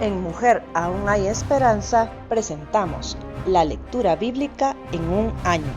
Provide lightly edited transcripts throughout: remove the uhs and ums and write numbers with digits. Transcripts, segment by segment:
En Mujer Aún Hay Esperanza presentamos la lectura bíblica en un año,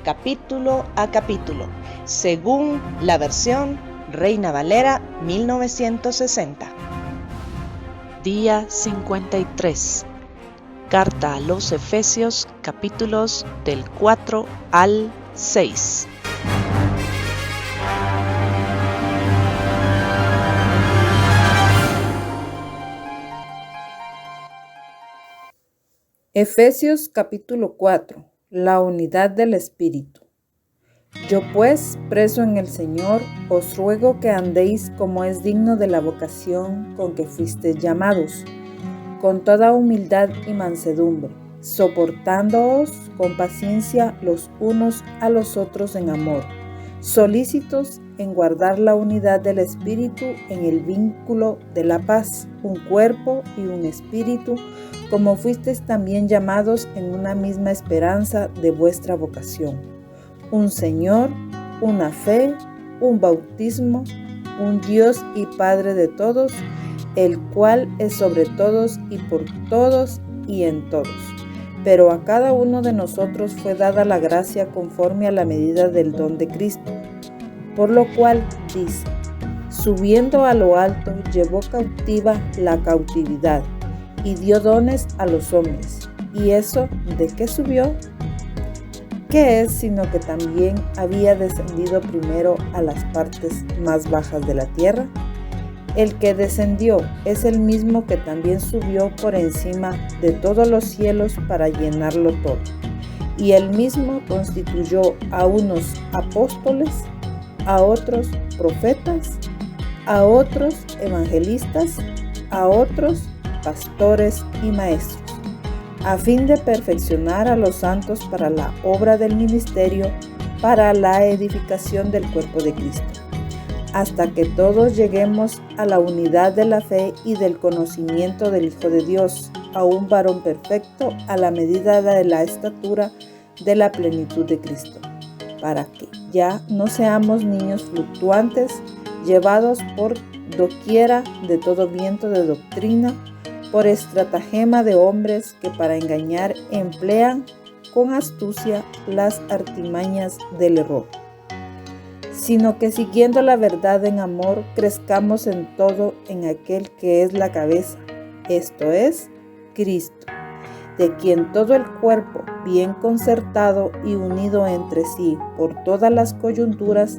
capítulo a capítulo, según la versión Reina Valera 1960. Día 53. Carta a los Efesios, capítulos del 4 al 6. Efesios capítulo 4. La unidad del Espíritu. Yo pues, preso en el Señor, os ruego que andéis como es digno de la vocación con que fuisteis llamados, con toda humildad y mansedumbre, soportándoos con paciencia los unos a los otros en amor, solícitos en guardar la unidad del Espíritu en el vínculo de la paz, un cuerpo y un espíritu, como fuisteis también llamados en una misma esperanza de vuestra vocación. Un Señor, una fe, un bautismo, un Dios y Padre de todos, el cual es sobre todos y por todos y en todos. Pero a cada uno de nosotros fue dada la gracia conforme a la medida del don de Cristo. Por lo cual dice, subiendo a lo alto, llevó cautiva la cautividad y dio dones a los hombres. ¿Y eso de qué subió? ¿Qué es sino que también había descendido primero a las partes más bajas de la tierra? El que descendió es el mismo que también subió por encima de todos los cielos para llenarlo todo. Y él mismo constituyó a unos apóstoles, a otros profetas, a otros evangelistas, a otros pastores y maestros, a fin de perfeccionar a los santos para la obra del ministerio, para la edificación del cuerpo de Cristo, hasta que todos lleguemos a la unidad de la fe y del conocimiento del Hijo de Dios, a un varón perfecto a la medida de la estatura de la plenitud de Cristo, para que ya no seamos niños fluctuantes, llevados por doquiera de todo viento de doctrina, por estratagema de hombres que para engañar emplean con astucia las artimañas del error, sino que siguiendo la verdad en amor, crezcamos en todo en aquel que es la cabeza, esto es, Cristo, de quien todo el cuerpo, bien concertado y unido entre sí por todas las coyunturas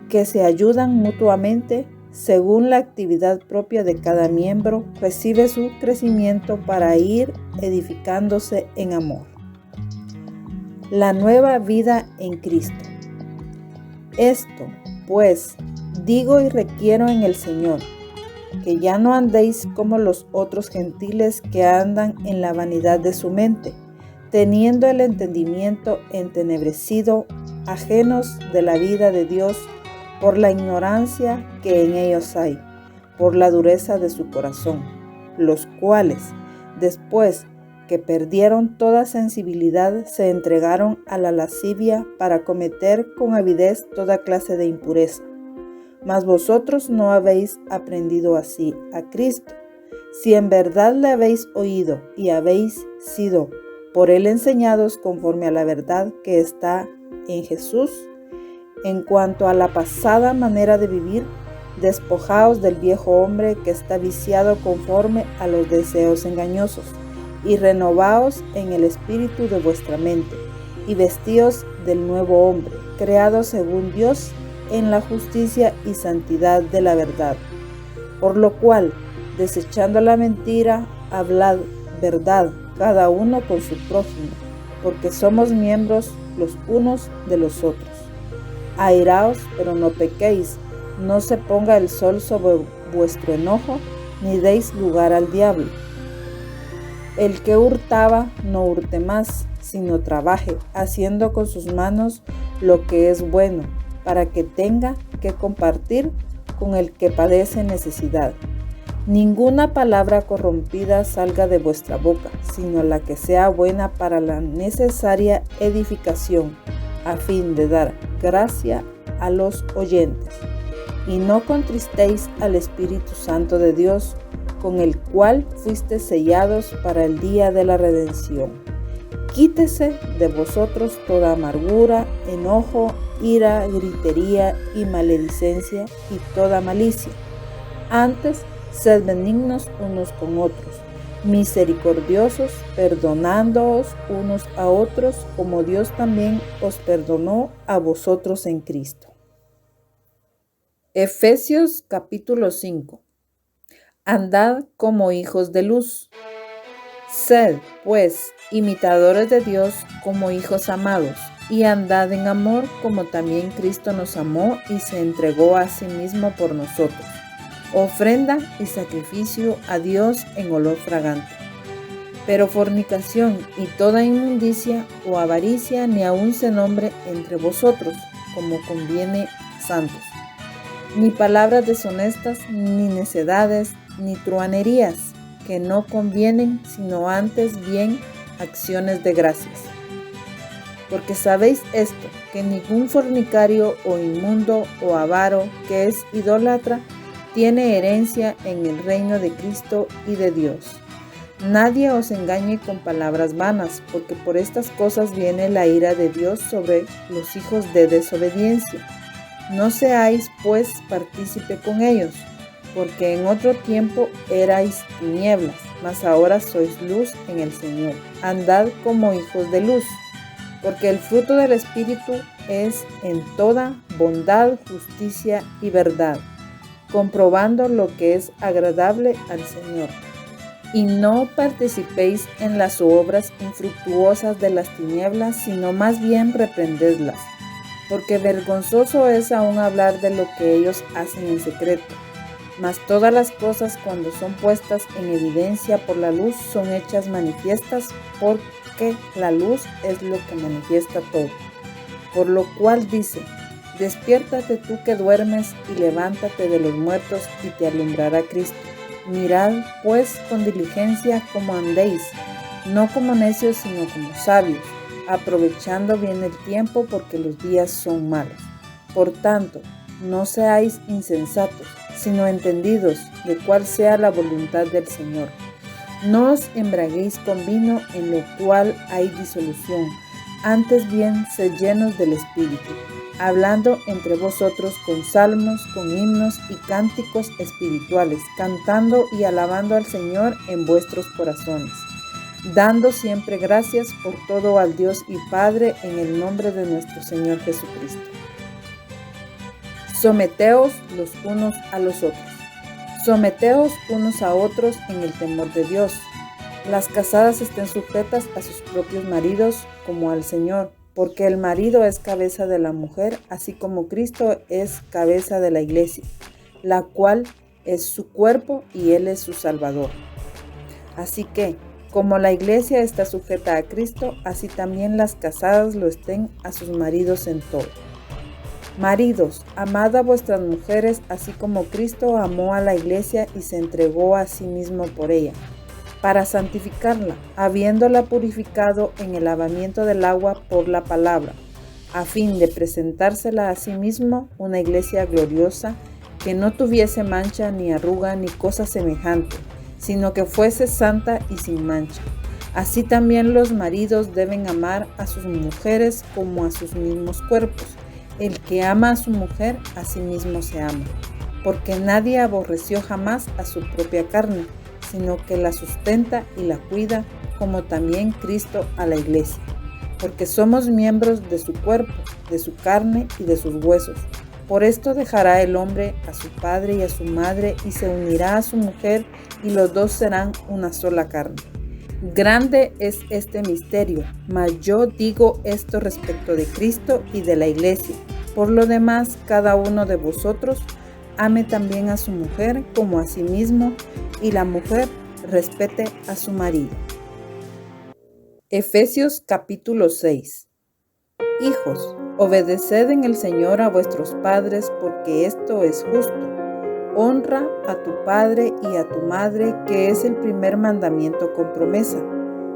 que se ayudan mutuamente, según la actividad propia de cada miembro, recibe su crecimiento para ir edificándose en amor. La nueva vida en Cristo. Esto, pues, digo y requiero en el Señor, que ya no andéis como los otros gentiles que andan en la vanidad de su mente, teniendo el entendimiento entenebrecido, ajenos de la vida de Dios, por la ignorancia que en ellos hay, por la dureza de su corazón, los cuales, después que perdieron toda sensibilidad, se entregaron a la lascivia para cometer con avidez toda clase de impureza. Mas vosotros no habéis aprendido así a Cristo, si en verdad le habéis oído y habéis sido por él enseñados conforme a la verdad que está en Jesús. En cuanto a la pasada manera de vivir, despojaos del viejo hombre que está viciado conforme a los deseos engañosos, y renovaos en el espíritu de vuestra mente, y vestíos del nuevo hombre, creado según Dios en la justicia y santidad de la verdad. Por lo cual, desechando la mentira, hablad verdad, cada uno con su prójimo, porque somos miembros los unos de los otros. Airaos, pero no pequéis, no se ponga el sol sobre vuestro enojo, ni deis lugar al diablo. El que hurtaba, no hurte más, sino trabaje, haciendo con sus manos lo que es bueno, para que tenga que compartir con el que padece necesidad. Ninguna palabra corrompida salga de vuestra boca, sino la que sea buena para la necesaria edificación, a fin de dar gracia a los oyentes. Y no contristéis al Espíritu Santo de Dios, con el cual fuiste sellados para el día de la redención. Quítese de vosotros toda amargura, enojo, ira, gritería y maledicencia y toda malicia. Antes, sed benignos unos con otros, misericordiosos, perdonándoos unos a otros, como Dios también os perdonó a vosotros en Cristo. Efesios capítulo 5. Andad como hijos de luz. Sed, pues, imitadores de Dios como hijos amados, y andad en amor como también Cristo nos amó y se entregó a sí mismo por nosotros, ofrenda y sacrificio a Dios en olor fragante. Pero fornicación y toda inmundicia o avaricia ni aun se nombre entre vosotros, como conviene a santos. Ni palabras deshonestas, ni necedades, ni truhanerías, que no convienen, sino antes bien acciones de gracias. Porque sabéis esto, que ningún fornicario o inmundo o avaro que es idólatra tiene herencia en el reino de Cristo y de Dios. Nadie os engañe con palabras vanas, porque por estas cosas viene la ira de Dios sobre los hijos de desobediencia. No seáis pues partícipe con ellos, porque en otro tiempo erais tinieblas, mas ahora sois luz en el Señor. Andad como hijos de luz, porque el fruto del Espíritu es en toda bondad, justicia y verdad, comprobando lo que es agradable al Señor. Y no participéis en las obras infructuosas de las tinieblas, sino más bien reprendedlas, porque vergonzoso es aún hablar de lo que ellos hacen en secreto. Mas todas las cosas, cuando son puestas en evidencia por la luz, son hechas manifiestas, porque la luz es lo que manifiesta todo. Por lo cual dice: despiértate tú que duermes, y levántate de los muertos, y te alumbrará Cristo. Mirad pues con diligencia cómo andéis, no como necios, sino como sabios, aprovechando bien el tiempo, porque los días son malos. Por tanto, no seáis insensatos, sino entendidos de cuál sea la voluntad del Señor. No os embraguéis con vino, en lo cual hay disolución, antes bien sed llenos del Espíritu, hablando entre vosotros con salmos, con himnos y cánticos espirituales, cantando y alabando al Señor en vuestros corazones, dando siempre gracias por todo al Dios y Padre, en el nombre de nuestro Señor Jesucristo. Someteos los unos a los otros. Someteos unos a otros en el temor de Dios. Las casadas estén sujetas a sus propios maridos como al Señor, porque el marido es cabeza de la mujer, así como Cristo es cabeza de la iglesia, la cual es su cuerpo y Él es su Salvador. Así que, como la iglesia está sujeta a Cristo, así también las casadas lo estén a sus maridos en todo. Maridos, amad a vuestras mujeres, así como Cristo amó a la iglesia y se entregó a sí mismo por ella, para santificarla, habiéndola purificado en el lavamiento del agua por la palabra, a fin de presentársela a sí mismo una iglesia gloriosa, que no tuviese mancha ni arruga ni cosa semejante, sino que fuese santa y sin mancha. Así también los maridos deben amar a sus mujeres como a sus mismos cuerpos. El que ama a su mujer, a sí mismo se ama, porque nadie aborreció jamás a su propia carne, sino que la sustenta y la cuida, como también Cristo a la iglesia, porque somos miembros de su cuerpo, de su carne y de sus huesos. Por esto dejará el hombre a su padre y a su madre, y se unirá a su mujer, y los dos serán una sola carne. Grande es este misterio, mas yo digo esto respecto de Cristo y de la iglesia. Por lo demás, cada uno de vosotros ame también a su mujer como a sí mismo, y la mujer respete a su marido. Efesios capítulo 6. Hijos, obedeced en el Señor a vuestros padres, porque esto es justo. Honra a tu padre y a tu madre, que es el primer mandamiento con promesa,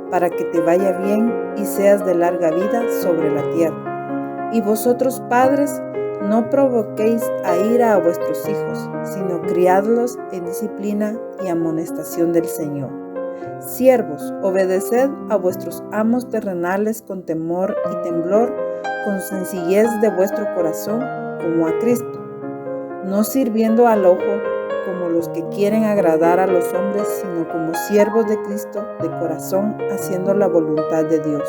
para que te vaya bien y seas de larga vida sobre la tierra. Y vosotros, padres, No provoquéis a ira a vuestros hijos, sino criadlos en disciplina y amonestación del Señor. Siervos, obedeced a vuestros amos terrenales con temor y temblor, con sencillez de vuestro corazón, como a Cristo, no sirviendo al ojo como los que quieren agradar a los hombres, sino como siervos de Cristo de corazón, haciendo la voluntad de Dios,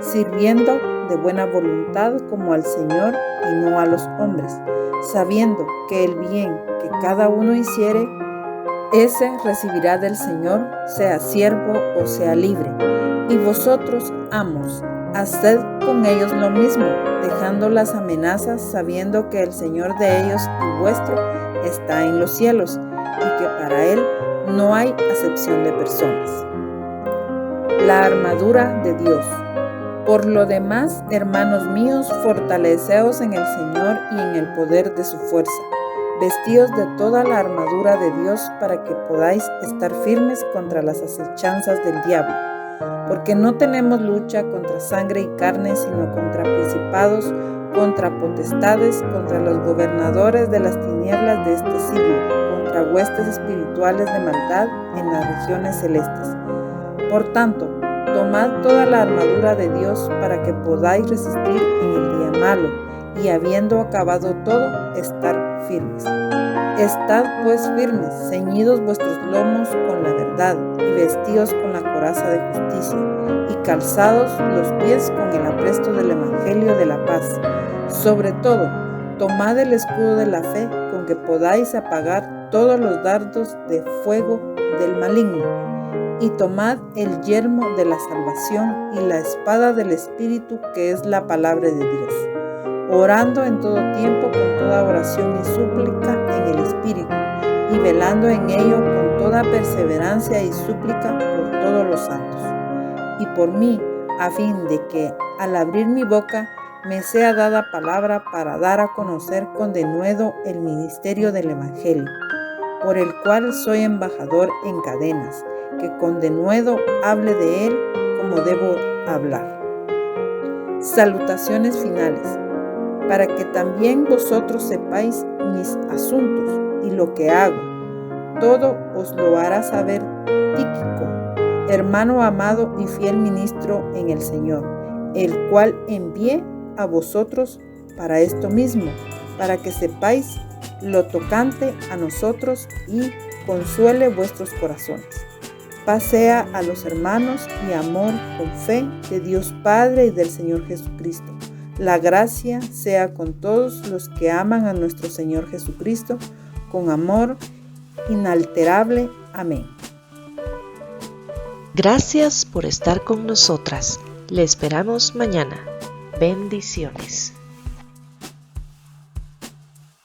sirviendo de buena voluntad como al Señor y no a los hombres, sabiendo que el bien que cada uno hiciere, ese recibirá del Señor, sea siervo o sea libre. Y vosotros, amos, haced con ellos lo mismo, dejando las amenazas, sabiendo que el Señor de ellos y vuestro está en los cielos, y que para Él no hay acepción de personas. La armadura de Dios. Por lo demás, hermanos míos, fortaleceos en el Señor y en el poder de su fuerza. Vestíos de toda la armadura de Dios para que podáis estar firmes contra las acechanzas del diablo. Porque no tenemos lucha contra sangre y carne, sino contra principados, contra potestades, contra los gobernadores de las tinieblas de este siglo, contra huestes espirituales de maldad en las regiones celestes. Por tanto, tomad toda la armadura de Dios para que podáis resistir en el día malo, y habiendo acabado todo, estar firmes. Estad pues firmes, ceñidos vuestros lomos con la verdad, y vestidos con la coraza de justicia, y calzados los pies con el apresto del Evangelio de la paz. Sobre todo, tomad el escudo de la fe, con que podáis apagar todos los dardos de fuego del maligno, y tomad el yelmo de la salvación y la espada del Espíritu, que es la palabra de Dios, orando en todo tiempo con toda oración y súplica en el Espíritu, y velando en ello con toda perseverancia y súplica por todos los santos, y por mí, a fin de que, al abrir mi boca, me sea dada palabra para dar a conocer con denuedo el ministerio del Evangelio, por el cual soy embajador en cadenas, que con denuedo hable de él como debo hablar. Salutaciones finales. Para que también vosotros sepáis mis asuntos y lo que hago. Todo os lo hará saber Tíquico, hermano amado y fiel ministro en el Señor, el cual envié a vosotros para esto mismo, para que sepáis lo tocante a nosotros y consuele vuestros corazones. Paz sea a los hermanos y amor con fe de Dios Padre y del Señor Jesucristo. La gracia sea con todos los que aman a nuestro Señor Jesucristo, con amor inalterable. Amén. Gracias por estar con nosotras. Le esperamos mañana. Bendiciones.